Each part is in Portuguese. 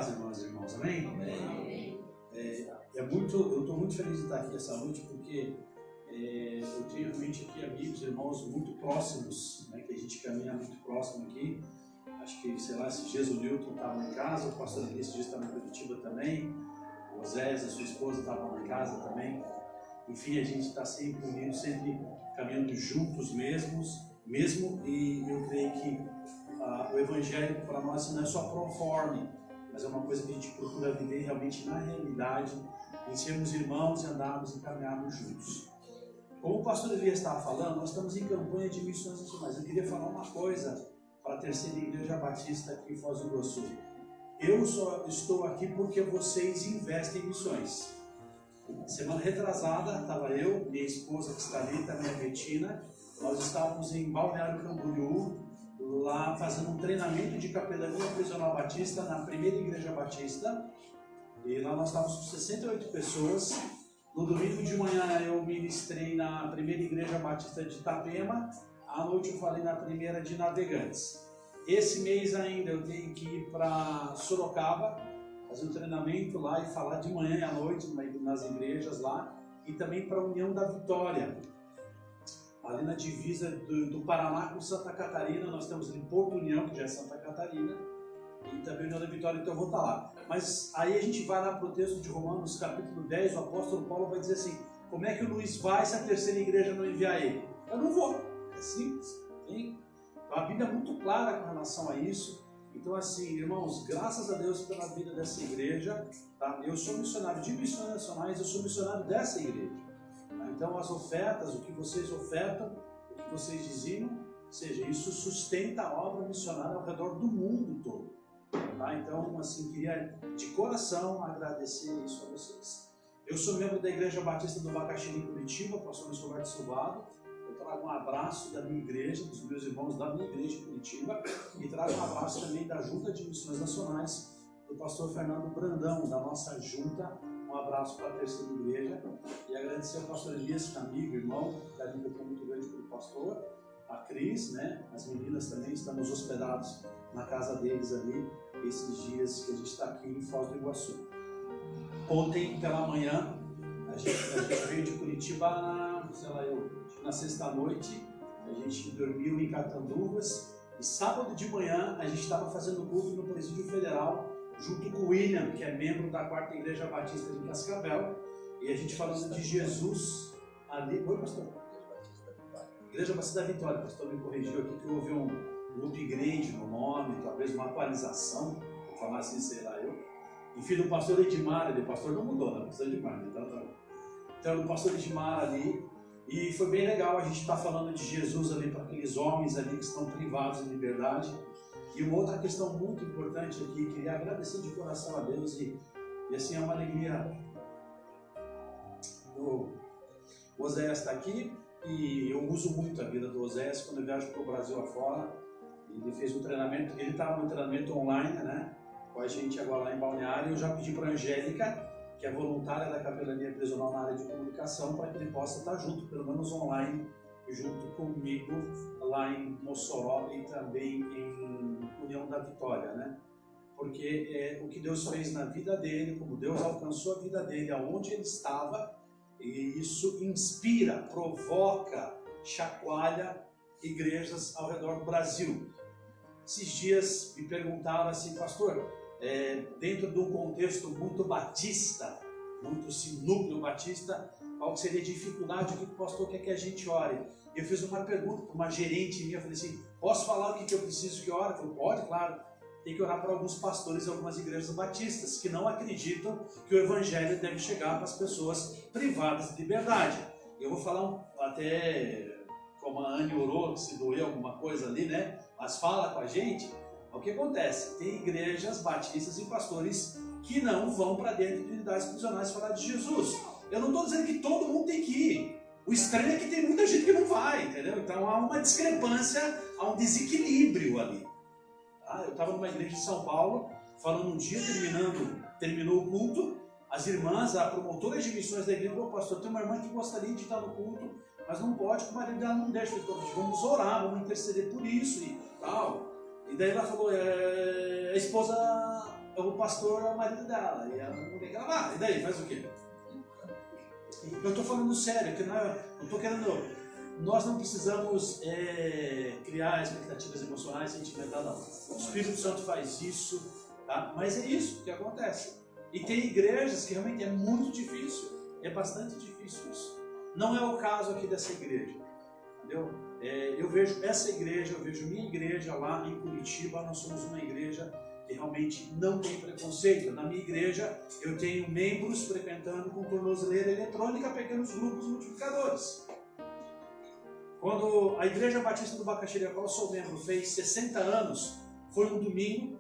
paz, irmãs e irmãos, amém? Amém. Eu estou muito feliz de estar aqui essa noite, porque eu tenho realmente aqui amigos, irmãos muito próximos, né, que a gente caminha muito próximo aqui. Acho que, sei lá, esses dias o Newton estava em casa, o pastor Henrique esses dias estava em Curitiba também, o Osés, a sua esposa, estavam em casa também. Enfim, a gente está sempre unido, sempre caminhando juntos mesmo, e eu creio que o Evangelho para nós não é só proforme, mas é uma coisa que a gente procura viver realmente na realidade, em sermos irmãos e andarmos e caminharmos juntos. Como o pastor Elias estava falando, nós estamos em campanha de missões nacionais. Eu queria falar uma coisa para a Terceira Igreja Batista aqui em Foz do Iguaçu. Eu só estou aqui porque vocês investem em missões. Semana retrasada, estava eu, minha esposa que está ali, também a Betina, nós estávamos em Balneário Camboriú, lá fazendo um treinamento de capelania prisional batista na primeira igreja batista, e lá nós estávamos com 68 pessoas. No domingo de manhã eu ministrei na primeira igreja batista de Itapema, à noite eu falei na primeira de Navegantes. Esse mês ainda eu tenho que ir para Sorocaba, fazer um treinamento lá e falar de manhã e à noite nas igrejas lá, e também para a União da Vitória, ali na divisa do Paraná com Santa Catarina. Nós temos ali Porto União, que já é Santa Catarina, e também União da Vitória, então eu vou estar lá. Mas aí a gente vai lá para o texto de Romanos, capítulo 10, o apóstolo Paulo vai dizer assim: como é que o Luiz vai se a terceira igreja não enviar ele? Eu não vou, é simples. Hein? A Bíblia é muito clara com relação a isso. Então, assim, irmãos, graças a Deus pela vida dessa igreja, tá? Eu sou missionário de missões nacionais, eu sou missionário dessa igreja. Tá? Então, as ofertas, o que vocês ofertam, o que vocês dizimam, ou seja, isso sustenta a obra missionária ao redor do mundo todo. Tá? Então, assim, queria de coração agradecer isso a vocês. Eu sou membro da Igreja Batista do Bacaxiri, em Curitiba, pastor Luiz Roberto Silvado. Eu trago um abraço da minha igreja, dos meus irmãos da minha igreja em Curitiba, e trago um abraço também da Junta de Missões Nacionais, do pastor Fernando Brandão, da nossa junta. Um abraço para a terceira igreja, e agradecer ao pastor Elias, que é amigo, irmão, carinho que eu tenho muito grande pelo pastor, a Cris, né? As meninas também, estamos hospedados na casa deles ali, esses dias que a gente está aqui em Foz do Iguaçu. Ontem, pela manhã, a gente veio de Curitiba na sexta-noite, a gente dormiu em Catanduvas, e sábado de manhã a gente estava fazendo culto no Presídio Federal, junto com o William, que é membro da 4ª Igreja Batista de Cascavel, e a gente falando de Jesus ali. Oi, pastor? Igreja Batista da Vitória, o pastor me corrigiu aqui que houve um upgrade no nome, talvez uma atualização, vou falar assim, sei lá eu. Enfim, do pastor Edmar ali, o pastor não mudou, né? O pastor Edmar, então o pastor Edmar ali, e foi bem legal a gente estar falando de Jesus ali para aqueles homens ali que estão privados de liberdade. E uma outra questão muito importante aqui, queria agradecer de coração a Deus, e assim é uma alegria. O Oséias está aqui, e eu uso muito a vida do Oséias quando eu viajo para o Brasil afora. Ele fez um treinamento, ele estava no treinamento online, né, com a gente agora lá em Balneário. Eu já pedi para a Angélica, que é voluntária da capelania prisional na área de comunicação, para que ele possa estar junto, pelo menos online, junto comigo lá em Mossoró e também em União da Vitória, né? Porque o que Deus fez na vida dele, como Deus alcançou a vida dele, aonde ele estava, e isso inspira, provoca, chacoalha igrejas ao redor do Brasil. Esses dias me perguntaram assim: pastor, dentro de um contexto muito batista, muito assim, núcleo batista, qual seria a dificuldade, o que o pastor quer que a gente ore? Eu fiz uma pergunta para uma gerente minha, eu falei assim: posso falar o que eu preciso que ore? Ela falou: pode, claro. Tem que orar para alguns pastores e algumas igrejas batistas que não acreditam que o evangelho deve chegar para as pessoas privadas de liberdade. Eu vou falar até como a Anne orou, se doeu alguma coisa ali, né? Mas fala com a gente. O que acontece? Tem igrejas batistas e pastores que não vão para dentro de unidades prisionais falar de Jesus. Eu não estou dizendo que todo mundo tem que ir. O estranho é que tem muita gente que não vai, entendeu? Então há uma discrepância, há um desequilíbrio ali. Eu estava numa igreja de São Paulo, falando um dia, terminou o culto, as irmãs, a promotora de missões da igreja falou: pastor, tem uma irmã que gostaria de estar no culto, mas não pode, porque o marido dela não deixa. Então, vamos orar, vamos interceder por isso e tal. E daí ela falou: a esposa o pastor é o marido dela, e ela não quer que ela vá. E daí, faz o quê? Eu estou falando sério, que não estou querendo... Nós não precisamos criar expectativas emocionais, sentimentais, não. O Espírito Santo faz isso, tá? Mas é isso que acontece. E tem igrejas que realmente é muito difícil, é bastante difícil isso. Não é o caso aqui dessa igreja, entendeu? Eu vejo essa igreja, eu vejo minha igreja lá em Curitiba, nós somos uma igreja que realmente não tem preconceito. Na minha igreja eu tenho membros frequentando com tornozeleira eletrônica, pequenos grupos multiplicadores. Quando a Igreja Batista do Bacaxiri, a qual eu sou membro, fez 60 anos, foi um domingo,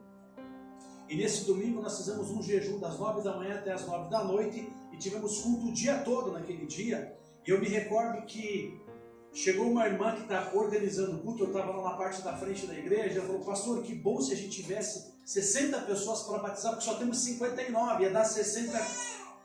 e nesse domingo nós fizemos um jejum das 9 da manhã até as 9 da noite, e tivemos culto o dia todo naquele dia, e eu me recordo que chegou uma irmã que está organizando o culto, eu estava lá na parte da frente da igreja, ela falou, pastor, que bom se a gente tivesse 60 pessoas para batizar, porque só temos 59, ia dar 60.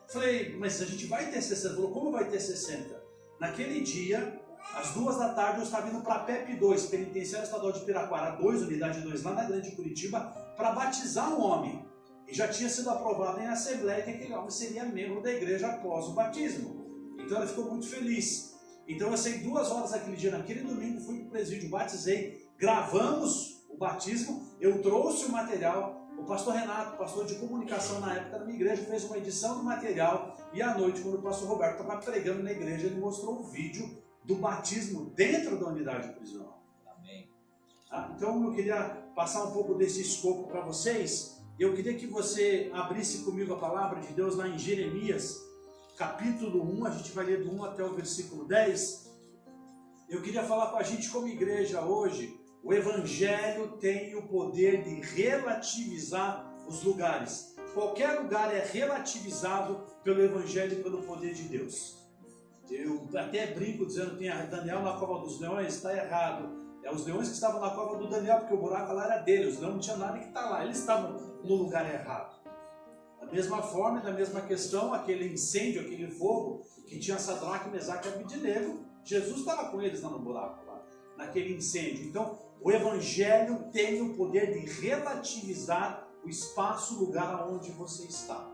Falei, mas a gente vai ter 60. Ela falou, como vai ter 60? Naquele dia, às 2 da tarde, eu estava indo para a PEP 2, Penitenciário Estadual de Piraquara 2, Unidade 2, lá na Grande Curitiba, para batizar um homem. E já tinha sido aprovado em assembleia que aquele homem seria membro da igreja após o batismo. Então ela ficou muito feliz. Então eu saí 2 horas naquele dia, naquele domingo, fui para o presídio, batizei, gravamos o batismo, eu trouxe o material. O pastor Renato, pastor de comunicação na época da minha igreja, fez uma edição do material, e à noite, quando o pastor Roberto estava pregando na igreja, ele mostrou o vídeo do batismo dentro da unidade prisional. Amém. Então eu queria passar um pouco desse escopo para vocês. Eu queria que você abrisse comigo a palavra de Deus lá em Jeremias, capítulo 1, a gente vai ler do 1 até o versículo 10. Eu queria falar com a gente como igreja hoje. O Evangelho tem o poder de relativizar os lugares. Qualquer lugar é relativizado pelo Evangelho e pelo poder de Deus. Eu até brinco dizendo que tem Daniel na cova dos leões, está errado. É os leões que estavam na cova do Daniel, porque o buraco lá era dele, os leões não tinham nada que estar lá, eles estavam no lugar errado. Da mesma forma, da mesma questão, aquele incêndio, aquele fogo, que tinha Sadraque, Mesaque e Abednego, Jesus estava com eles lá no buraco, lá, naquele incêndio. Então, o Evangelho tem o poder de relativizar o espaço, o lugar onde você está.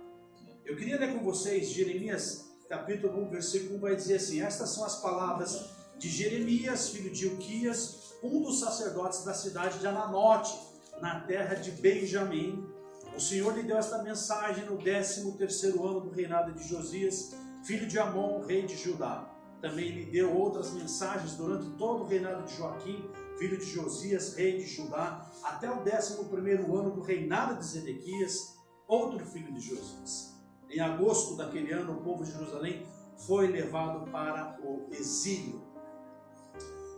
Eu queria ler com vocês Jeremias capítulo 1, versículo 1, vai dizer assim: estas são as palavras de Jeremias, filho de Ilquias, um dos sacerdotes da cidade de Ananote, na terra de Benjamim. O Senhor lhe deu esta mensagem no 13º ano do reinado de Josias, filho de Amon, rei de Judá. Também lhe deu outras mensagens durante todo o reinado de Joaquim, filho de Josias, rei de Judá, até o 11º ano do reinado de Zedequias, outro filho de Josias. Em agosto daquele ano, o povo de Jerusalém foi levado para o exílio.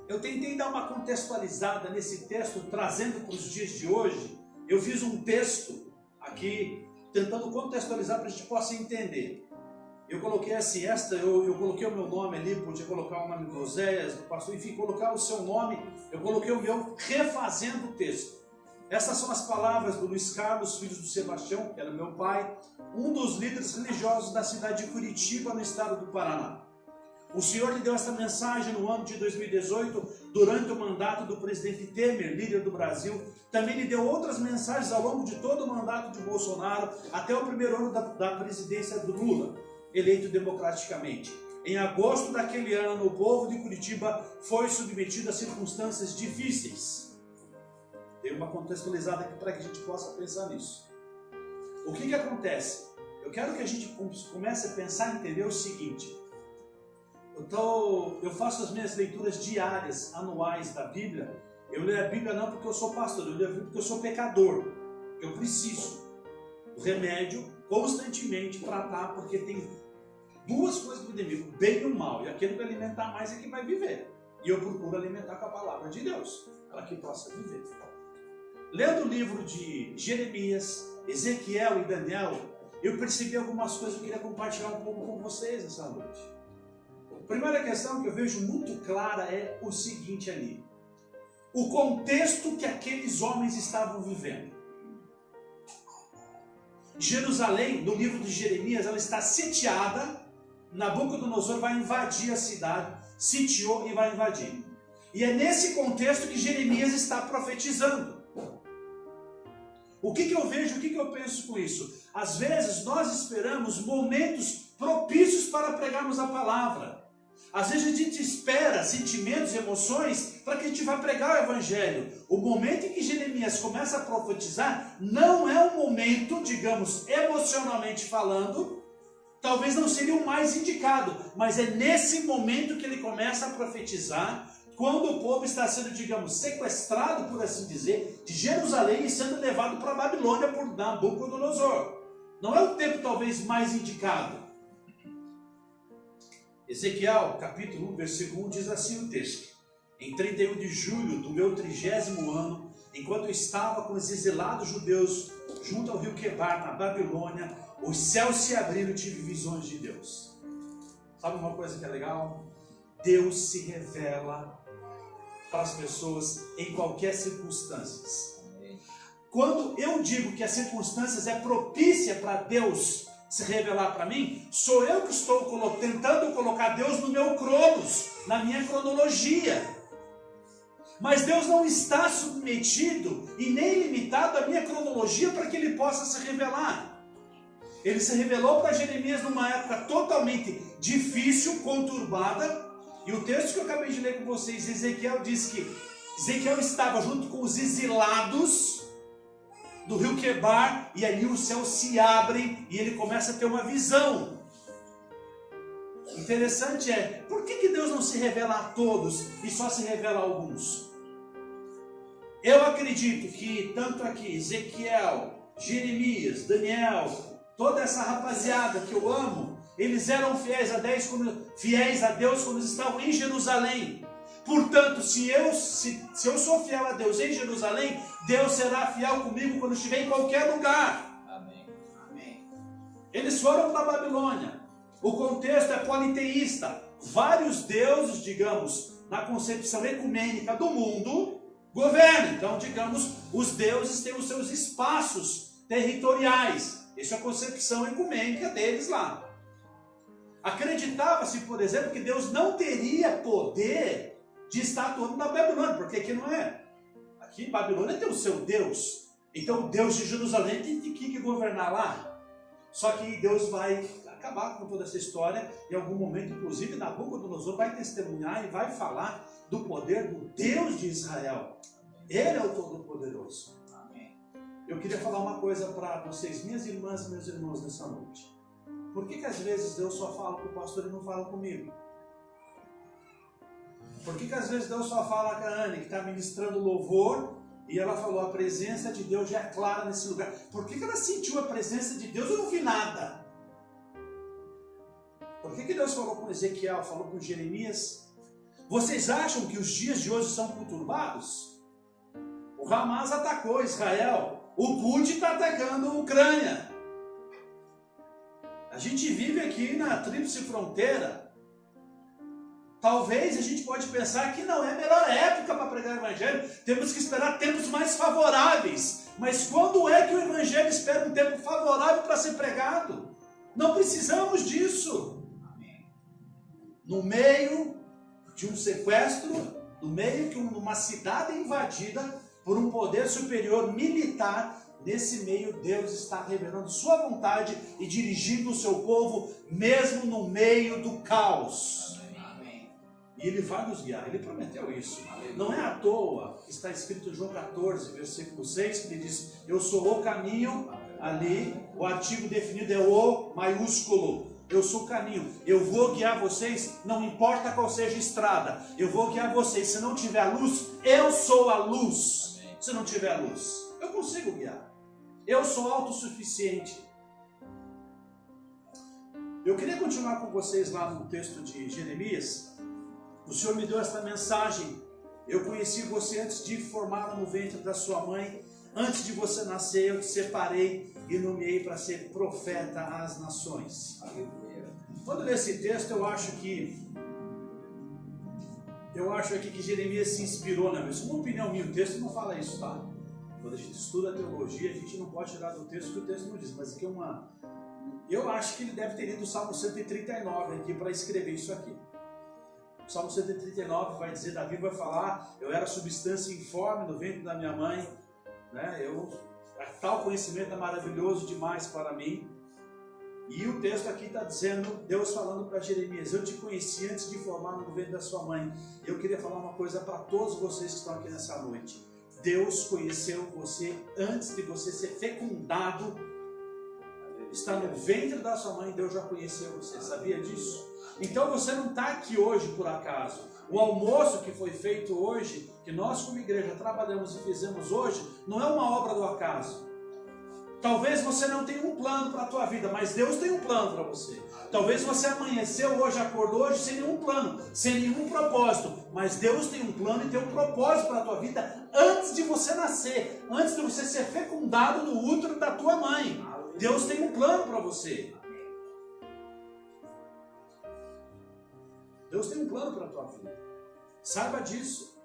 Eu tentei dar uma contextualizada nesse texto, trazendo para os dias de hoje. Eu fiz um texto aqui, tentando contextualizar para a gente possa entender. Eu coloquei assim, eu coloquei o meu nome ali, podia colocar o nome do Oséias, do pastor, enfim, colocar o seu nome, eu coloquei o meu, refazendo o texto. Essas são as palavras do Luiz Carlos, filho do Sebastião, que era meu pai, um dos líderes religiosos da cidade de Curitiba, no estado do Paraná. O Senhor lhe deu essa mensagem no ano de 2018, durante o mandato do presidente Temer, líder do Brasil. Também lhe deu outras mensagens ao longo de todo o mandato de Bolsonaro, até o primeiro ano da presidência do Lula, eleito democraticamente. Em agosto daquele ano, o povo de Curitiba foi submetido a circunstâncias difíceis. Dei uma contextualizada aqui para que a gente possa pensar nisso. O que acontece? Eu quero que a gente comece a pensar e entender o seguinte. Eu faço as minhas leituras diárias, anuais da Bíblia. Eu leio a Bíblia não porque eu sou pastor, eu leio a Bíblia porque eu sou pecador. Eu preciso do remédio constantemente tratar, porque tem duas coisas do inimigo, o bem e o mal. E aquele que alimentar mais é que vai viver. E eu procuro alimentar com a palavra de Deus, para que possa viver. Lendo o livro de Jeremias, Ezequiel e Daniel, eu percebi algumas coisas que eu queria compartilhar um pouco com vocês essa noite. A primeira questão que eu vejo muito clara é o seguinte ali. O contexto que aqueles homens estavam vivendo. Jerusalém, no livro de Jeremias, ela está sitiada. Nabucodonosor vai invadir a cidade, sitiou e vai invadir. E é nesse contexto que Jeremias está profetizando. O que eu vejo, o que eu penso com isso? Às vezes nós esperamos momentos propícios para pregarmos a palavra. Às vezes a gente espera sentimentos, emoções, para que a gente vá pregar o evangelho. O momento em que Jeremias começa a profetizar, não é um momento, digamos, emocionalmente falando, talvez não seria o mais indicado, mas é nesse momento que ele começa a profetizar, quando o povo está sendo, digamos, sequestrado, por assim dizer, de Jerusalém e sendo levado para a Babilônia por Nabucodonosor. Não é o tempo talvez mais indicado. Ezequiel, capítulo 1, versículo 1, diz assim o texto: em 31 de julho do meu 30º ano, enquanto eu estava com os exilados judeus junto ao rio Quebar, na Babilônia, os céus se abriram e tive visões de Deus. Sabe uma coisa que é legal? Deus se revela para as pessoas em qualquer circunstância. Quando eu digo que as circunstâncias é propícia para Deus se revelar para mim, sou eu que estou tentando colocar Deus no meu cronos, na minha cronologia. Mas Deus não está submetido e nem limitado à minha cronologia para que Ele possa se revelar. Ele se revelou para Jeremias numa época totalmente difícil, conturbada, e o texto que eu acabei de ler com vocês, Ezequiel diz que Ezequiel estava junto com os exilados do rio Quebar, e ali os céus se abrem e ele começa a ter uma visão. Interessante é, por que Deus não se revela a todos e só se revela a alguns? Eu acredito que tanto aqui, Ezequiel, Jeremias, Daniel, toda essa rapaziada que eu amo, eles eram fiéis a Deus quando estavam em Jerusalém. Portanto, se eu sou fiel a Deus em Jerusalém, Deus será fiel comigo quando estiver em qualquer lugar. Amém. Amém. Eles foram para a Babilônia. O contexto é politeísta. Vários deuses, digamos, na concepção ecumênica do mundo, governam. Então, digamos, os deuses têm os seus espaços territoriais. Essa é a concepção ecumênica deles lá. Acreditava-se, por exemplo, que Deus não teria poder de estar atuando na Babilônia, porque aqui não é. Aqui em Babilônia tem o seu Deus. Então o Deus de Jerusalém tem que governar lá. Só que Deus vai acabar com toda essa história. Em algum momento, inclusive, Nabucodonosor vai testemunhar e vai falar do poder do Deus de Israel. Ele é o Todo-Poderoso. Eu queria falar uma coisa para vocês, minhas irmãs e meus irmãos, nessa noite. Por que às vezes Deus só fala com o pastor e não fala comigo? Por que às vezes Deus só fala com a Anne, que está ministrando louvor, e ela falou, a presença de Deus já é clara nesse lugar. Por que ela sentiu a presença de Deus? Eu não vi nada. Por que Deus falou com Ezequiel, falou com Jeremias? Vocês acham que os dias de hoje são conturbados? O Hamas atacou Israel, o Putin está atacando a Ucrânia. A gente vive aqui na tríplice fronteira. Talvez a gente pode pensar que não é a melhor época para pregar o Evangelho. Temos que esperar tempos mais favoráveis. Mas quando é que o Evangelho espera um tempo favorável para ser pregado? Não precisamos disso. No meio de um sequestro, no meio de uma cidade invadida por um poder superior militar, nesse meio Deus está revelando sua vontade e dirigindo o seu povo, mesmo no meio do caos. E Ele vai nos guiar, Ele prometeu isso. Não é à toa que está escrito em João 14, versículo 6, que Ele diz, eu sou o caminho, ali, o artigo definido é o maiúsculo. Eu sou o caminho, eu vou guiar vocês, não importa qual seja a estrada, eu vou guiar vocês. Se não tiver luz, eu sou a luz. Se não tiver luz, eu consigo guiar. Eu sou autossuficiente. Eu queria continuar com vocês lá no texto de Jeremias. O Senhor me deu esta mensagem. Eu conheci você antes de formá-la no ventre da sua mãe. Antes de você nascer, eu te separei e nomeei para ser profeta às nações. Quando eu leio esse texto, eu acho aqui que Jeremias se inspirou, né? Isso é uma opinião minha, o texto não fala isso, tá? Quando a gente estuda a teologia, a gente não pode tirar do texto que o texto não diz, mas aqui é uma... Eu acho que ele deve ter lido o Salmo 139 aqui para escrever isso aqui. O Salmo 139 vai dizer, Davi vai falar, eu era substância informe no ventre da minha mãe, né? Tal conhecimento é maravilhoso demais para mim. E o texto aqui está dizendo, Deus falando para Jeremias, eu te conheci antes de formar no ventre da sua mãe. Eu queria falar uma coisa para todos vocês que estão aqui nessa noite. Deus conheceu você antes de você ser fecundado. Está no ventre da sua mãe, Deus já conheceu você, sabia disso? Então você não está aqui hoje por acaso. O almoço que foi feito hoje, que nós como igreja trabalhamos e fizemos hoje, não é uma obra do acaso. Talvez você não tenha um plano para a tua vida, mas Deus tem um plano para você. Talvez você amanheceu hoje, acordou hoje sem nenhum plano, sem nenhum propósito, mas Deus tem um plano e tem um propósito para a tua vida antes de você nascer, antes de você ser fecundado no útero da tua mãe. Deus tem um plano para você. Deus tem um plano para a tua vida. Saiba disso.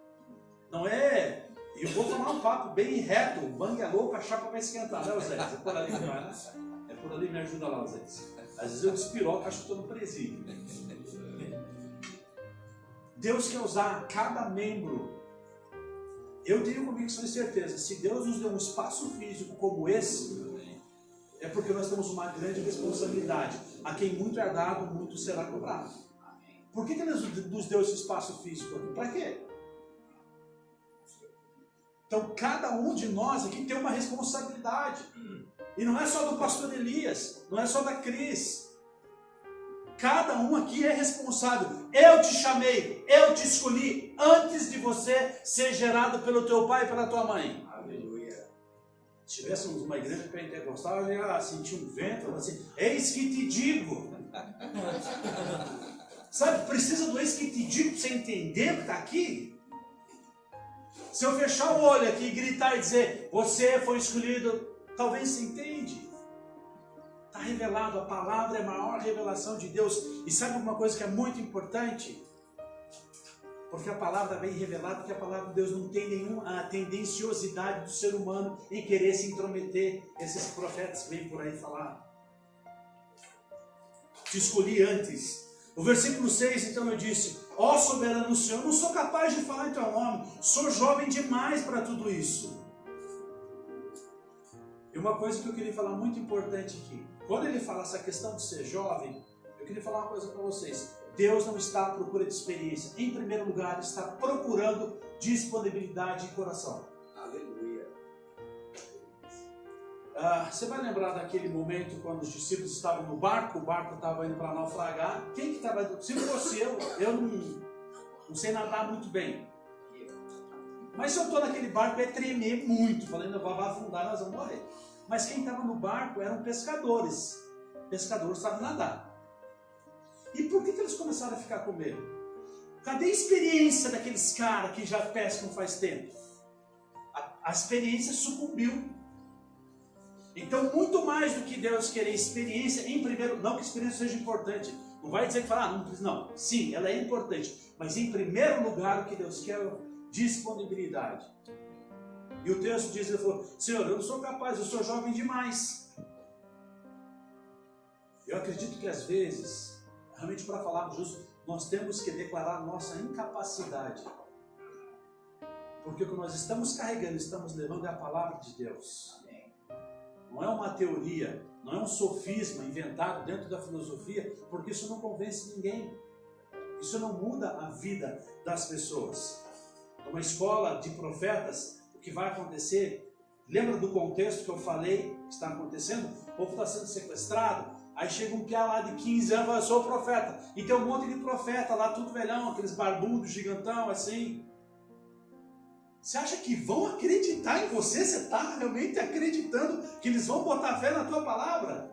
Não é... Eu vou tomar um papo bem reto, bang é louco, a chapa vai esquentar, né, Osés? É por ali, não é? É por ali, me ajuda lá, Osés. Às vezes eu despiroco, acho que estou no presídio. Deus quer usar cada membro. Eu tenho convicção e certeza, se Deus nos deu um espaço físico como esse, é porque nós temos uma grande responsabilidade. A quem muito é dado, muito será cobrado. Por que Ele nos deu esse espaço físico aqui? Para quê? Então, cada um de nós aqui tem uma responsabilidade. E não é só do pastor Elias, não é só da Cris. Cada um aqui é responsável. Eu te chamei, eu te escolhi antes de você ser gerado pelo teu pai e pela tua mãe. Aleluia. Se tivéssemos uma igreja pentecostal, eu ia sentir um vento, assim, eis que te digo. Sabe, precisa do eis que te digo para você entender que está aqui. Se eu fechar o olho aqui e gritar e dizer, você foi escolhido, talvez você entende. Está revelado, a palavra é a maior revelação de Deus. E sabe uma coisa que é muito importante? Porque a palavra vem revelada, porque a palavra de Deus não tem nenhuma tendenciosidade do ser humano em querer se intrometer. Esses profetas que vêm por aí falar. Te escolhi antes. O versículo 6, então eu disse, ó soberano Senhor, não sou capaz de falar em teu nome, sou jovem demais para tudo isso. E uma coisa que eu queria falar muito importante aqui, quando ele fala essa questão de ser jovem, eu queria falar uma coisa para vocês. Deus não está à procura de experiência, em primeiro lugar, Ele está procurando disponibilidade de coração. Aleluia. Você vai lembrar daquele momento quando os discípulos estavam no barco, o barco estava indo para naufragar. Quem que estava? Se fosse eu não sei nadar muito bem. Mas se eu estou naquele barco, é tremer muito, falando, vai afundar, nós vamos morrer. Mas quem estava no barco eram pescadores. Pescadores sabem nadar. E por que eles começaram a ficar com medo? Cadê a experiência daqueles caras que já pescam faz tempo? A experiência sucumbiu. Então, muito mais do que Deus querer experiência, em primeiro, não que a experiência seja importante, não vai dizer que não, sim, ela é importante, mas em primeiro lugar o que Deus quer é disponibilidade. E o texto diz, ele falou, Senhor, eu não sou capaz, eu sou jovem demais. Eu acredito que às vezes, realmente para falarmos justo, nós temos que declarar nossa incapacidade. Porque o que nós estamos carregando, estamos levando é a palavra de Deus. Não é uma teoria, não é um sofisma inventado dentro da filosofia, porque isso não convence ninguém. Isso não muda a vida das pessoas. Uma escola de profetas, o que vai acontecer, lembra do contexto que eu falei que está acontecendo? O povo está sendo sequestrado, aí chega um piá lá de 15 anos e fala, eu sou profeta. E tem um monte de profeta lá, tudo velhão, aqueles barbudos, gigantão, assim. Você acha que vão acreditar em você? Você está realmente acreditando que eles vão botar fé na tua palavra?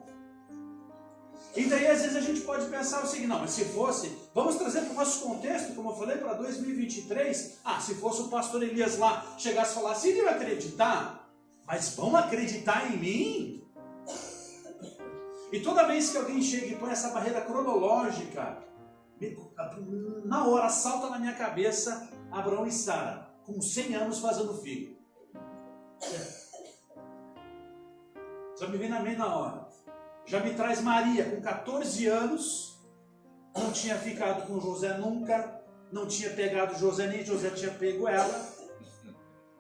E daí às vezes a gente pode pensar o seguinte, não, mas se fosse, vamos trazer para o nosso contexto, como eu falei, para 2023, se fosse o pastor Elias lá, chegasse e falasse, ele vai acreditar, mas vão acreditar em mim? E toda vez que alguém chega e põe essa barreira cronológica, na hora salta na minha cabeça Abraão e Sara, com 100 anos fazendo filho. Já me vem na mente na hora. Já me traz Maria, com 14 anos, não tinha ficado com José nunca, não tinha pegado José, nem José tinha pego ela.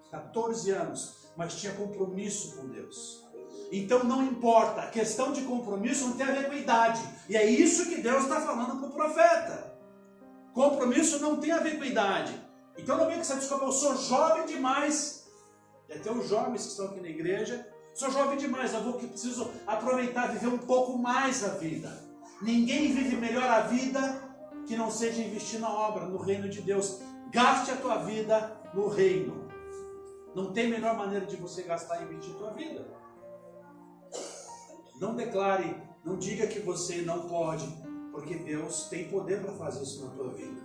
14 anos. mas tinha compromisso com Deus. Então não importa, a questão de compromisso não tem a ver com a idade. E é isso que Deus está falando para o profeta. Compromisso não tem a ver com a idade. Então não vem com essa desculpa, eu sou jovem demais. E até os jovens que estão aqui na igreja, sou jovem demais, preciso aproveitar, viver um pouco mais a vida. Ninguém vive melhor a vida que não seja investir na obra, no reino de Deus. Gaste a tua vida no reino. Não tem melhor maneira de você gastar e investir a tua vida. Não declare, não diga que você não pode, porque Deus tem poder para fazer isso na tua vida.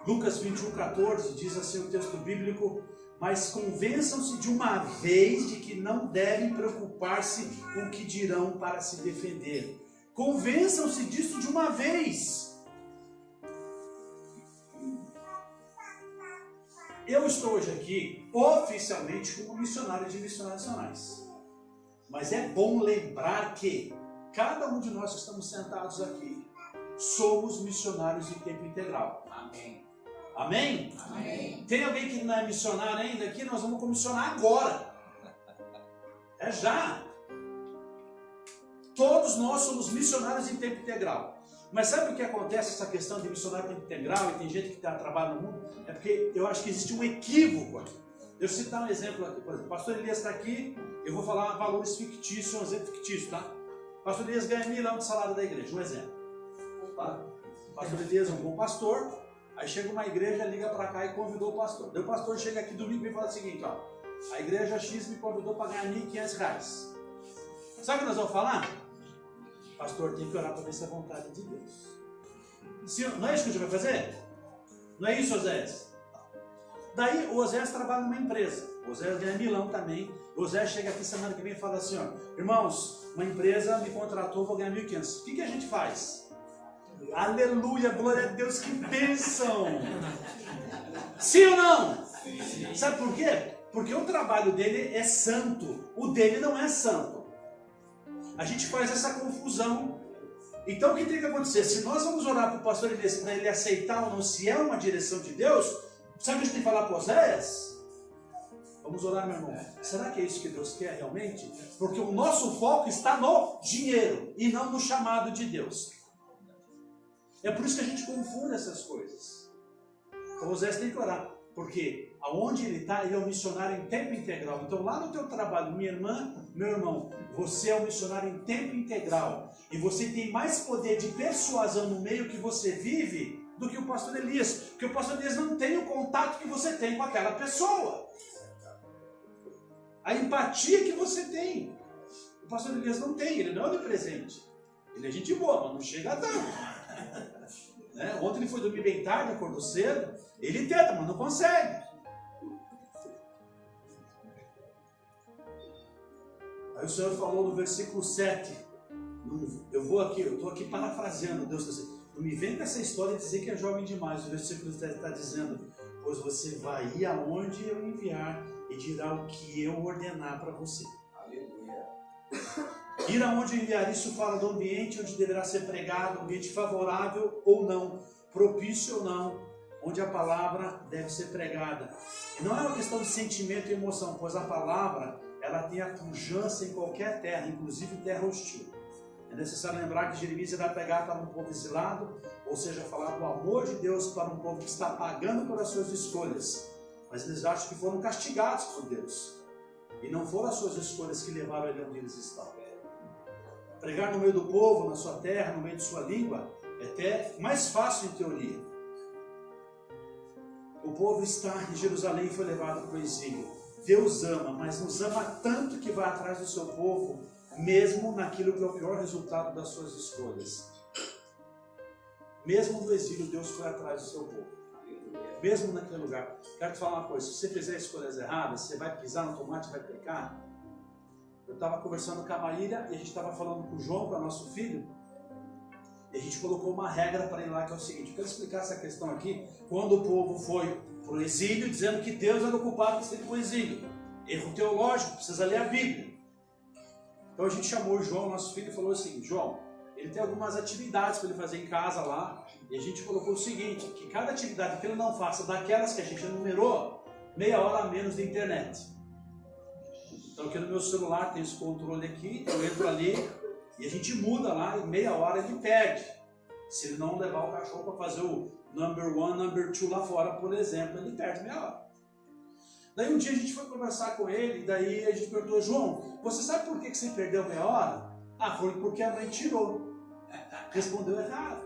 Lucas 21:14 diz assim o texto bíblico: mas convençam-se de uma vez de que não devem preocupar-se com o que dirão para se defender. Convençam-se disso de uma vez. Eu estou hoje aqui oficialmente como missionário de Missões Nacionais. Mas é bom lembrar que cada um de nós que estamos sentados aqui somos missionários de tempo integral. Amém. Amém? Amém. Tem alguém que não é missionário ainda aqui? Nós vamos comissionar agora. É já. Todos nós somos missionários em tempo integral. Mas sabe o que acontece essa questão de missionário em tempo integral e tem gente que trabalha no mundo? É porque eu acho que existe um equívoco aqui. Deixa eu citar um exemplo aqui. Por exemplo, o pastor Elias está aqui, eu vou falar valores fictícios, um exemplo fictício, tá? O pastor Elias ganha R$1.000 de salário da igreja, um exemplo. Tá? O pastor Elias é um bom pastor, aí chega uma igreja, liga para cá e convidou o pastor. Daí o pastor chega aqui domingo e fala o seguinte, ó, a igreja X me convidou para ganhar R$1.500. Sabe o que nós vamos falar? Pastor, tem que orar para ver se é vontade de Deus. Sim, não é isso que a gente vai fazer? Não é isso, Oséias? Daí o Oséias trabalha numa empresa. O Oséias ganha R$1.000 também. O Oséias chega aqui semana que vem e fala assim, ó, irmãos, uma empresa me contratou, vou ganhar R$1.500. O que a gente faz? Aleluia, glória a Deus, que bênção! Sim ou não? Sim. Sabe por quê? Porque o trabalho dele é santo, o dele não é santo. A gente faz essa confusão. Então o que tem que acontecer? Se nós vamos orar para o pastor Elias para ele aceitar ou não, se é uma direção de Deus, sabe o que a gente tem que falar para Oséias? Vamos orar, meu irmão. Será que é isso que Deus quer realmente? Porque o nosso foco está no dinheiro e não no chamado de Deus. É por isso que a gente confunde essas coisas. Então Oséias tem que orar. Porque aonde ele está, ele é um missionário em tempo integral. Então lá no teu trabalho, minha irmã, meu irmão, você é um missionário em tempo integral. E você tem mais poder de persuasão no meio que você vive do que o pastor Elias. Porque o pastor Elias não tem o contato que você tem com aquela pessoa. A empatia que você tem. O pastor Elias não tem, ele não é onipresente. Ele é gente boa, mas não chega a tanto. Né? Ontem ele foi dormir bem tarde, acordou cedo. Ele tenta, mas não consegue. Aí o Senhor falou no versículo 7. Eu estou aqui parafraseando. Deus está dizendo, não me vem com essa história de dizer que é jovem demais. O versículo 7 está dizendo, pois você vai ir aonde eu enviar e dirá o que eu ordenar para você. Aleluia. Ir aonde eu enviar, isso fala do ambiente onde deverá ser pregado, ambiente favorável ou não, propício ou não, onde a palavra deve ser pregada. E não é uma questão de sentimento e emoção, pois a palavra, ela tem a pujança em qualquer terra, inclusive terra hostil. É necessário lembrar que Jeremias irá pregar para um povo exilado, ou seja, falar do amor de Deus para um povo que está pagando pelas suas escolhas. Mas eles acham que foram castigados por Deus. E não foram as suas escolhas que levaram ele onde eles estão. Pregar no meio do povo, na sua terra, no meio de sua língua, é até mais fácil em teoria. O povo está em Jerusalém e foi levado para o exílio. Deus ama, mas nos ama tanto que vai atrás do seu povo, mesmo naquilo que é o pior resultado das suas escolhas. Mesmo no exílio, Deus foi atrás do seu povo. Mesmo naquele lugar. Quero te falar uma coisa, se você fizer escolhas erradas, você vai pisar no tomate e vai pecar. Eu estava conversando com a Maíra e a gente estava falando com o João, com o nosso filho, e a gente colocou uma regra para ele lá, que é o seguinte, eu quero explicar essa questão aqui. Quando o povo foi para o exílio, dizendo que Deus era o culpado de ser para o exílio. Erro teológico, precisa ler a Bíblia. Então a gente chamou o João, nosso filho, e falou o seguinte, João, ele tem algumas atividades para ele fazer em casa lá, e a gente colocou o seguinte, que cada atividade que ele não faça daquelas que a gente enumerou, meia hora a menos de internet. Então aqui no meu celular tem esse controle aqui, eu entro ali e a gente muda lá, em meia hora ele perde. Se ele não levar o cachorro para fazer o number 1, number 2 lá fora, por exemplo, ele perde meia hora. Daí um dia a gente foi conversar com ele, e daí a gente perguntou, João, você sabe por que você perdeu meia hora? Ah, foi porque a mãe tirou. Respondeu errado.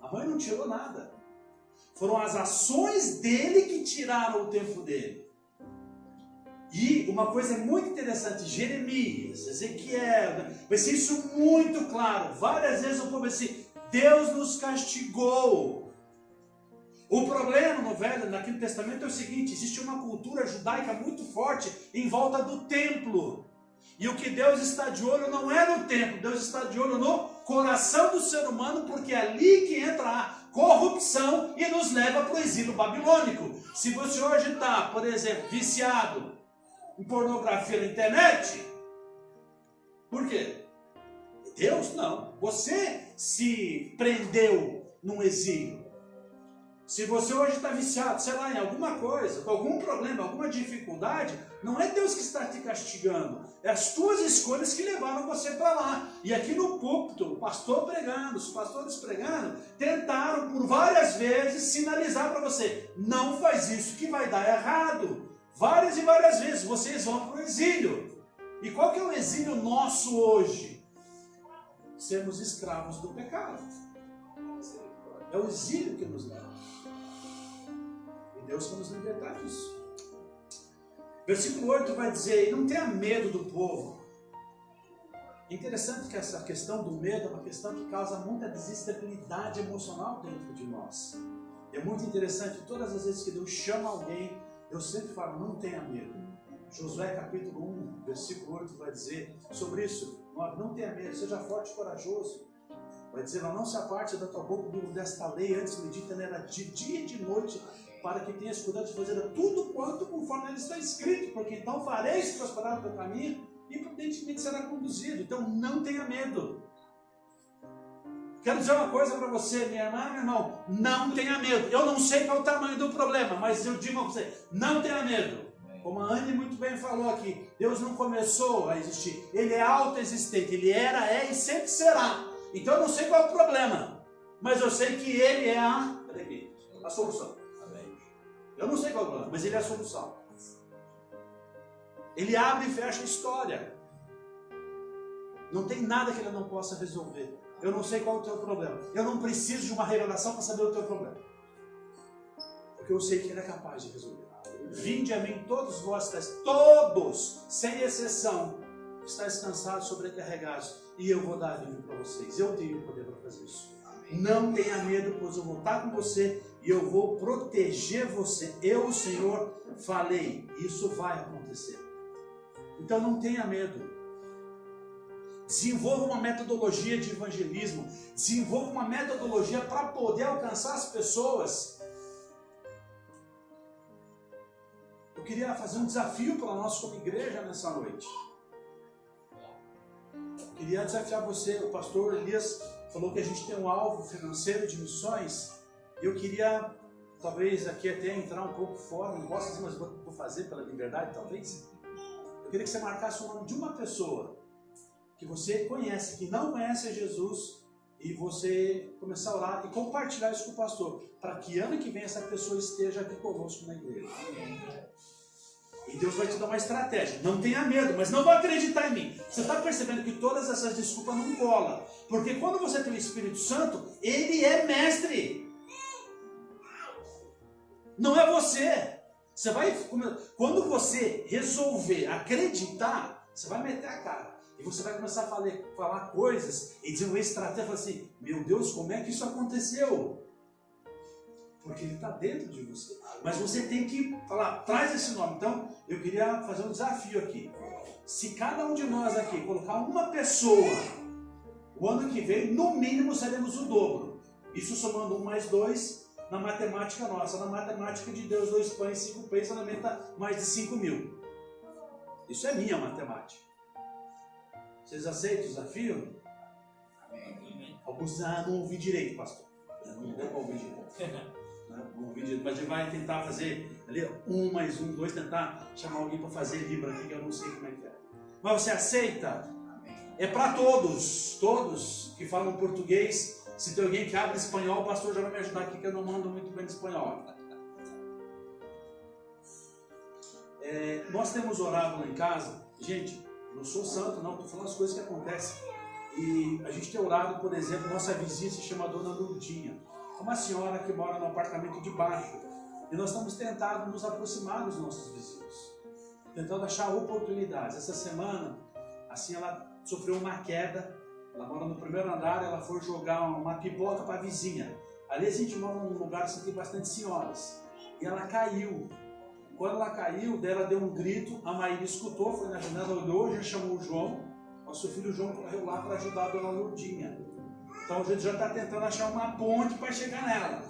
A mãe não tirou nada. Foram as ações dele que tiraram o tempo dele. E uma coisa muito interessante, Jeremias, Ezequiel, vai ser isso muito claro. Várias vezes o povo vai assim, Deus nos castigou. O problema no Antigo Testamento é o seguinte, existe uma cultura judaica muito forte em volta do templo. E o que Deus está de olho não é no templo, Deus está de olho no coração do ser humano, porque é ali que entra a corrupção e nos leva para o exílio babilônico. Se você hoje está, por exemplo, viciado em pornografia na internet, por quê? Deus não. Você se prendeu num exílio. Se você hoje está viciado, sei lá, em alguma coisa, com algum problema, alguma dificuldade, não é Deus que está te castigando. É as tuas escolhas que levaram você para lá. E aqui no púlpito, o pastor pregando, os pastores pregando, tentaram por várias vezes sinalizar para você, não faz isso que vai dar errado. Várias e várias vezes, vocês vão para o exílio. E qual que é o exílio nosso hoje? Sermos escravos do pecado. É o exílio que nos leva. E Deus vai nos libertar disso. Versículo 8 vai dizer, não tenha medo do povo. É interessante que essa questão do medo é uma questão que causa muita desestabilidade emocional dentro de nós. E é muito interessante, todas as vezes que Deus chama alguém, Deus sempre fala, não tenha medo. Josué capítulo 1, versículo 8 vai dizer sobre isso. Não tenha medo, seja forte e corajoso. Vai dizer, não se aparte da tua boca desta lei, antes medita nela de dia e de noite, para que tenhas cuidado de fazer tudo quanto conforme ela está escrito, porque então fareis prosperar o teu caminho e prudentemente será conduzido. Então não tenha medo. Quero dizer uma coisa para você, minha irmã, meu irmão, não tenha medo. Eu não sei qual é o tamanho do problema, mas eu digo a você, não tenha medo. Como a Anne muito bem falou aqui, Deus não começou a existir, Ele é autoexistente, Ele era, é e sempre será. Então eu não sei qual é o problema, mas eu sei que Ele é a solução. Eu não sei qual é o problema, mas Ele é a solução. Ele abre e fecha a história. Não tem nada que Ele não possa resolver. Eu não sei qual é o teu problema. Eu não preciso de uma revelação para saber o teu problema. Porque eu sei que Ele é capaz de resolver. Vinde a mim todos vós, todos, sem exceção, estáis cansados, sobrecarregados, e eu vou dar alívio para vocês. Eu tenho o poder para fazer isso. Não tenha medo, pois eu vou estar com você e eu vou proteger você. Eu, o Senhor, falei. Isso vai acontecer. Então não tenha medo. Desenvolva uma metodologia de evangelismo. Desenvolva uma metodologia para poder alcançar as pessoas. Eu queria fazer um desafio para nós como igreja nessa noite. Eu queria desafiar você. O pastor Elias falou que a gente tem um alvo financeiro de missões. Eu queria, talvez aqui até entrar um pouco fora, não posso dizer, mas vou fazer pela liberdade, talvez. Eu queria que você marcasse o nome de uma pessoa que você conhece, que não conhece Jesus, e você começar a orar e compartilhar isso com o pastor, para que ano que vem essa pessoa esteja aqui conosco na igreja. E Deus vai te dar uma estratégia. Não tenha medo, mas não vai acreditar em mim. Você está percebendo que todas essas desculpas não colam. Porque quando você tem o Espírito Santo, Ele é mestre. Não é você. Quando você resolver acreditar, você vai meter a cara. E você vai começar a falar coisas e desenvolver estratégia. Falar assim, meu Deus, como é que isso aconteceu? Porque Ele está dentro de você. Mas você tem que falar, traz esse nome. Então, eu queria fazer um desafio aqui. Se cada um de nós aqui colocar uma pessoa, o ano que vem, no mínimo, seremos o dobro. Isso somando 1 mais 2 na matemática nossa. Na matemática de Deus, 2 pães, 5 pães, alimenta mais de 5.000. Isso é minha matemática. Vocês aceitam o desafio? Amém. Alguns não ouvi direito, pastor. Não deu para ouvir direito. Não ouvi dividido, mas a gente vai tentar fazer ali 1 mais 1, 2, tentar chamar alguém para fazer Libra aqui, que eu não sei como é que é. Mas você aceita? É para todos que falam português. Se tem alguém que abre espanhol, o pastor já vai me ajudar aqui, que eu não mando muito bem de espanhol. Nós temos orado lá em casa. Gente, não sou santo não, estou falando as coisas que acontecem. E a gente tem orado, por exemplo, nossa vizinha se chama Dona Lourdinha, uma senhora que mora no apartamento de baixo. E nós estamos tentando nos aproximar dos nossos vizinhos, tentando achar oportunidades. Essa semana, assim, ela sofreu uma queda. Ela mora no primeiro andar, ela foi jogar uma pipoca para a vizinha. Ali a gente mora num lugar assim, que tem bastante senhoras. E ela caiu. Quando ela caiu, ela deu um grito, a Maíra escutou, foi na janela, olhou, já chamou o João. Nosso filho João correu lá para ajudar a Dona Lourdinha. Então a gente já está tentando achar uma ponte para chegar nela.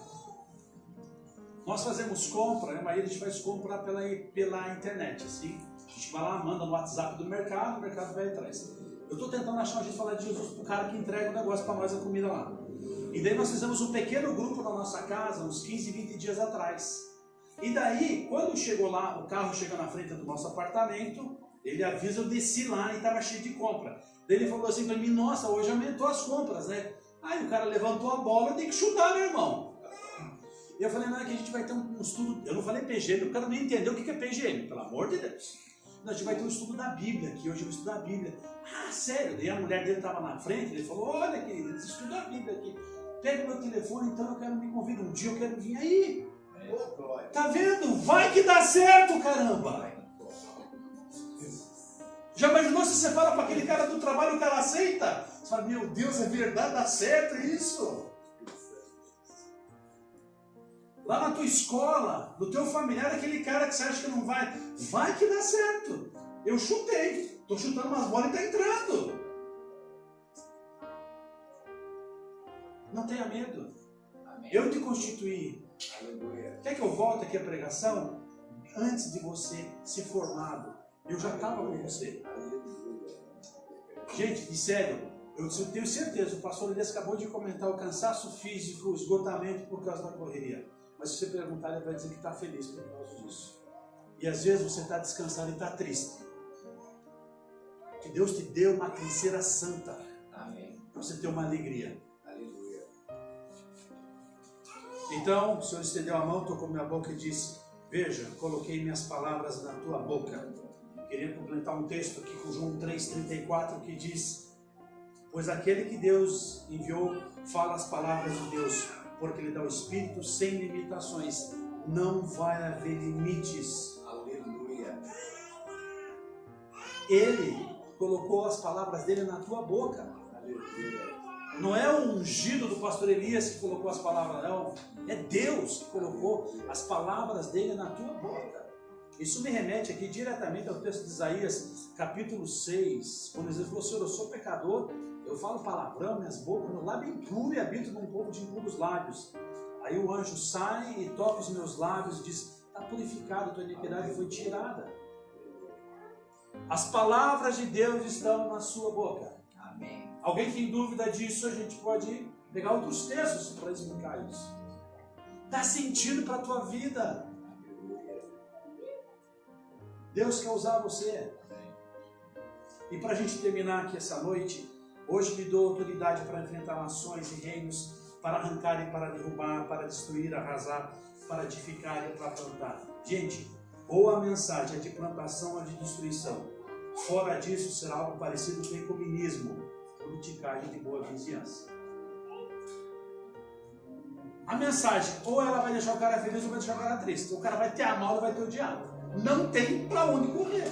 Nós fazemos compra, né? Maíra, a gente faz compra pela internet, assim. A gente vai lá, manda no WhatsApp do mercado, o mercado vai atrás. Eu estou tentando achar uma gente falar de Jesus para o cara que entrega o negócio para nós, a comida lá. E daí nós fizemos um pequeno grupo na nossa casa, uns 15, 20 dias atrás. E daí, quando chegou lá, o carro chega na frente do nosso apartamento, ele avisa, eu desci lá e estava cheio de compra. Daí ele falou assim para mim, nossa, hoje aumentou as compras, né? Aí o cara levantou a bola, eu tenho que chutar, meu irmão. E eu falei, não, é que a gente vai ter um estudo, eu não falei PGM, o cara nem entendeu o que é PGM, pelo amor de Deus. A gente vai ter um estudo da Bíblia aqui, hoje eu vou estudar a Bíblia. Ah, sério? Daí a mulher dele estava na frente, ele falou, olha querido, eles estudam a Bíblia aqui. Pega o meu telefone, então eu quero me convidar, um dia eu quero vir aí. Tá vendo? Vai que dá certo, caramba! Já imaginou se você fala para aquele cara do trabalho, o cara aceita? Você fala, meu Deus, é verdade, dá certo isso? Lá na tua escola, no teu familiar, aquele cara que você acha que não vai, vai que dá certo. Eu chutei, estou chutando umas bolas e está entrando. Não tenha medo. Amém. Eu te constituí. Aleluia. Quer que eu volte aqui a pregação? Antes de você ser formado, eu já estava com você. Aleluia. Gente, de sério, eu tenho certeza, o pastor Elias acabou de comentar o cansaço físico, o esgotamento por causa da correria. Mas se você perguntar, ele vai dizer que está feliz por causa disso. E às vezes você está descansado e está triste. Que Deus te deu uma canseira santa. Amém. Para você ter uma alegria. Aleluia. Então, o Senhor estendeu a mão, tocou minha boca e disse, veja, coloquei minhas palavras na tua boca. Queria completar um texto aqui com João 3,34 que diz, pois aquele que Deus enviou fala as palavras de Deus, porque Ele dá o Espírito sem limitações. Não vai haver limites. Aleluia. Ele colocou as palavras dele na tua boca. Aleluia. Não é o ungido do pastor Elias que colocou as palavras, não. É Deus que colocou as palavras dele na tua boca. Isso me remete aqui diretamente ao texto de Isaías, capítulo 6, quando ele falou, Senhor, eu sou pecador, eu falo palavrão, minhas bocas, meu lábio impuro e habito num povo de impuros lábios. Aí o anjo sai e toca os meus lábios e diz, está purificado, tua iniquidade foi tirada. As palavras de Deus estão na sua boca. Amém. Alguém tem dúvida disso, a gente pode pegar outros textos para explicar isso. Dá sentido para a tua vida. Deus quer usar você. E para a gente terminar aqui essa noite, hoje me dou autoridade para enfrentar nações e reinos, para arrancar e para derrubar, para destruir, arrasar, para edificar e para plantar. Gente, ou a mensagem é de plantação ou de destruição. Fora disso, será algo parecido com o ecumenismo, politicagem de boa vizinhança. A mensagem, ou ela vai deixar o cara feliz ou vai deixar o cara triste. O cara vai te amar ou vai te odiar. Não tem para onde correr.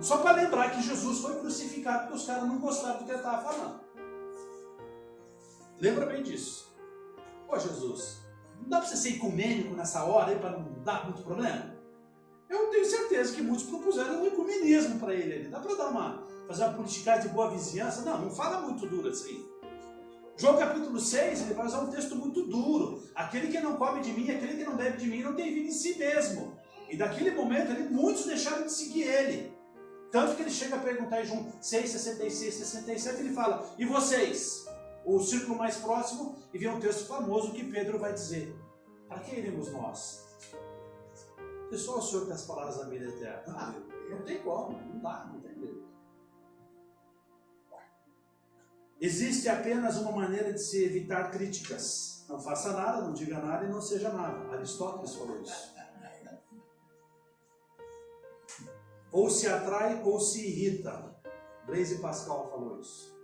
Só para lembrar que Jesus foi crucificado porque os caras não gostaram do que ele estava falando. Lembra bem disso. Ô Jesus, não dá para você ser ecumênico nessa hora aí para não dar muito problema? Eu tenho certeza que muitos propuseram um ecumenismo para ele. Dá para fazer uma politicagem de boa vizinhança? Não fala muito duro assim. João capítulo 6, ele vai usar um texto muito duro. Aquele que não come de mim, aquele que não bebe de mim, não tem vida em si mesmo. E daquele momento, muitos deixaram de seguir ele. Tanto que ele chega a perguntar em João 6, 66, 67, ele fala, e vocês? O círculo mais próximo, e vem um texto famoso que Pedro vai dizer, Para que iremos nós? Porque só o Senhor tem as palavras da vida eterna. Não tem como, não dá, não tem jeito. Existe apenas uma maneira de se evitar críticas. Não faça nada, não diga nada e não seja nada. Aristóteles falou isso. Ou se atrai ou se irrita. Blaise Pascal falou isso.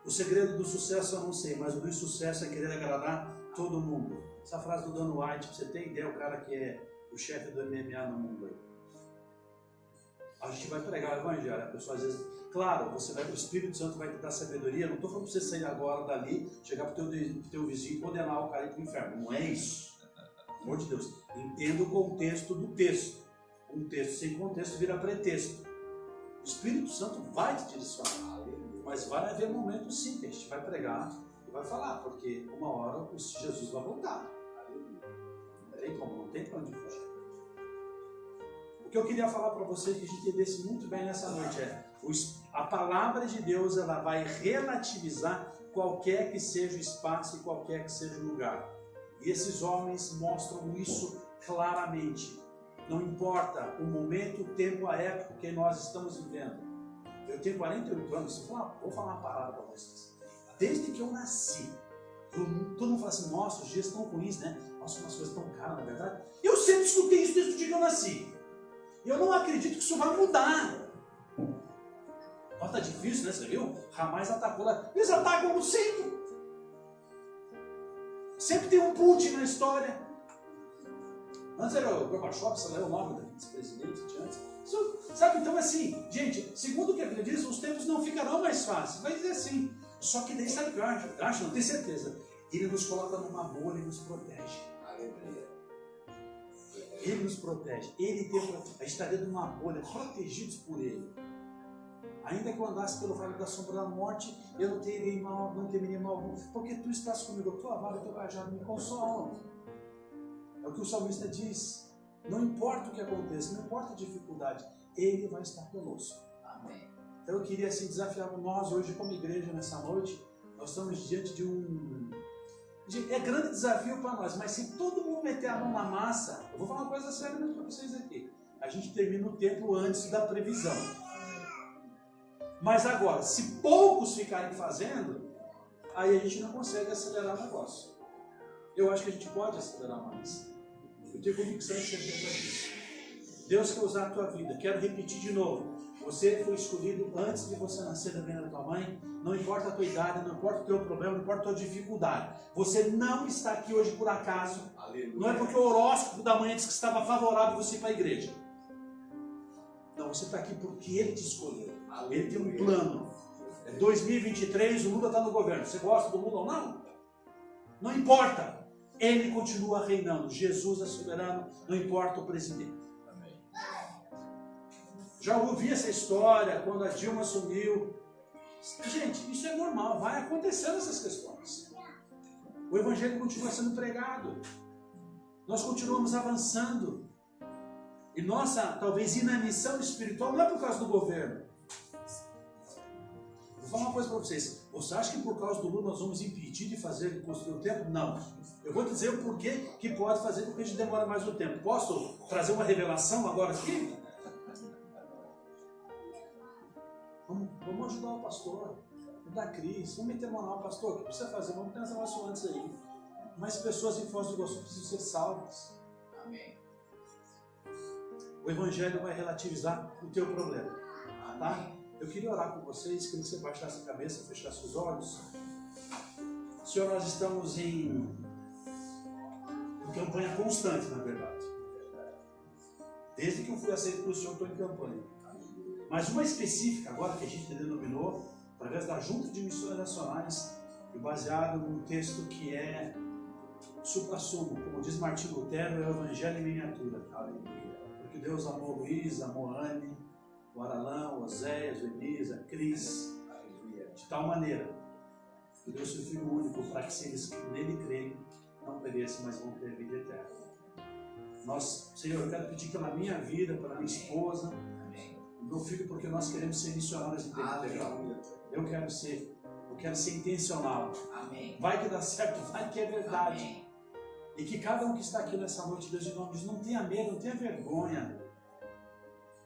O segredo do sucesso eu não sei, mas o do sucesso é querer agradar todo mundo. Essa frase do Dan White, pra você ter ideia, o cara que é o chefe do MMA no mundo aí. A gente vai pregar o evangelho, a pessoa às vezes, claro, o Espírito Santo vai te dar sabedoria, não estou falando para você sair agora dali, chegar para o teu vizinho e condenar o cara para o inferno, não é isso. Pelo amor de Deus, entenda o contexto do texto. Um texto sem contexto vira pretexto. O Espírito Santo vai te direcionar, mas vai haver momentos sim que a gente vai pregar e vai falar, porque uma hora o Jesus vai voltar. Não tem como, não tem para onde fugir. O que eu queria falar para vocês, que a gente entendesse muito bem nessa noite, a palavra de Deus ela vai relativizar qualquer que seja o espaço e qualquer que seja o lugar. E esses homens mostram isso claramente. Não importa o momento, o tempo, a época que nós estamos vivendo. Eu tenho 48 anos, vou falar uma palavra para vocês. Desde que eu nasci, todo mundo fala assim, nossa, os dias estão ruins, né? Nossa, umas coisas tão caras, na verdade. Eu sempre escutei isso desde o dia que eu nasci. Eu não acredito que isso vai mudar. Ó, tá difícil, né? Você viu? Hamas atacou lá. Eles atacam no centro. Sempre tem um Putin na história. Antes era o Gorbachev, você leu o nome do vice-presidente de antes. Sabe, então assim, gente, segundo o que a Bíblia diz, os tempos não ficarão mais fáceis. Vai dizer assim. Só que daí sabe o que eu acho? Não tenho certeza. Ele nos coloca numa bolha e nos protege. Ele nos protege. A gente está dentro de uma bolha, protegidos por Ele. Ainda que eu andasse pelo vale da sombra da morte, eu não teria mal, não temeria mal algum, porque Tu estás comigo, a Tua vara e o Teu cajado me consolam. É o que o salmista diz. Não importa o que aconteça, não importa a dificuldade, Ele vai estar conosco. Amém. Então eu queria assim, desafiar nós hoje como igreja nessa noite. Nós estamos diante de um... É grande desafio para nós, mas se todo mundo meter a mão na massa, eu vou falar uma coisa séria para vocês aqui. A gente termina o tempo antes da previsão. Mas agora, se poucos ficarem fazendo, aí a gente não consegue acelerar o negócio. Eu acho que a gente pode acelerar mais. Eu tenho convicção de ser feito isso. Deus quer usar a tua vida. Quero repetir de novo. Você foi escolhido antes de você nascer da venda da tua mãe. Não importa a tua idade, não importa o teu problema, não importa a tua dificuldade. Você não está aqui hoje por acaso. Aleluia. Não é porque o horóscopo da manhã disse que estava favorável você ir para a igreja. Não, você está aqui porque Ele te escolheu. Aleluia. Ele tem um plano. É 2023, o Lula está no governo. Você gosta do Lula ou não? Não importa. Ele continua reinando. Jesus é soberano, não importa o presidente. Já ouvi essa história quando a Dilma assumiu. Gente, isso é normal, vai acontecendo essas questões. O Evangelho continua sendo pregado. Nós continuamos avançando. E nossa, talvez, inanição espiritual não é por causa do governo. Vou falar uma coisa para vocês. Você acha que por causa do Lula nós vamos impedir de fazer e construir o templo? Não. Eu vou dizer o porquê que pode fazer com que a gente demore mais um tempo. Posso trazer uma revelação agora aqui? Vamos ajudar o pastor, ajudar a Cris, vamos meter mão lá, pastor, o que precisa fazer? Vamos ter um negócio antes aí. Mais pessoas em Foz do Iguaçu precisam ser salvas. Amém. O Evangelho vai relativizar o teu problema. Tá? Eu queria orar com vocês, queria que você baixasse a cabeça, fechasse os olhos. Senhor, nós estamos em campanha constante, na verdade. Desde que eu fui aceito pelo Senhor, estou em campanha. Mas uma específica agora que a gente denominou, através da Junta de Missões Nacionais, e baseado num texto que é supra-sumo, como diz Martim Lutero, é o Evangelho em miniatura. Porque Deus amou Luiz, amou Anne, o Aralão, o Oséias, o Elisa, a Cris, de tal maneira que Deus seu Filho único, para que se eles nele creem, não pereçam, mas vão ter vida eterna. Senhor, eu quero pedir pela minha vida, pela minha esposa, meu filho, porque nós queremos ser missionários em tempo integral. Eu quero ser intencional. Amém. Vai que dá certo, vai que é verdade. Amém. E que cada um que está aqui nessa noite, Deus, em nome de Jesus, não tenha medo, não tenha vergonha.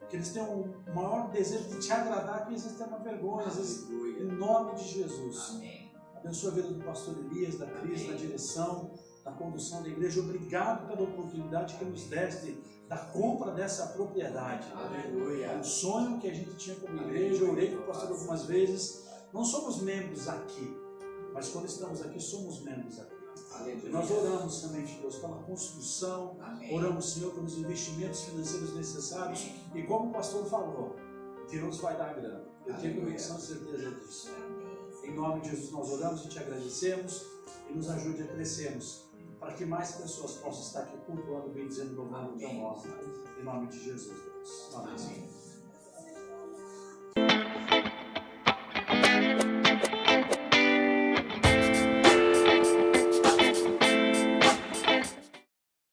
Que eles tenham o maior desejo de te agradar, que eles tenham uma vergonha, às vezes, em nome de Jesus. Amém. Abençoa a vida do pastor Elias, da Cris, da direção, da condução da igreja. Obrigado pela oportunidade que nos deste da compra dessa propriedade. Aleluia. Um sonho que a gente tinha como igreja, eu orei com o pastor algumas vezes. Não somos membros aqui, mas quando estamos aqui, somos membros aqui. Aleluia. E nós oramos também, Deus, pela construção, Amém. oramos, Senhor, pelos investimentos financeiros necessários. Amém. E como o pastor falou, Deus vai dar grana. Eu tenho Aleluia. convicção e certeza disso. Em nome de Jesus nós oramos e te agradecemos e nos ajude a crescermos, para que mais pessoas possam estar aqui cultuando, bem dizendo, louvando o teu nome. Em nome de Jesus, Deus. Amém. Amém.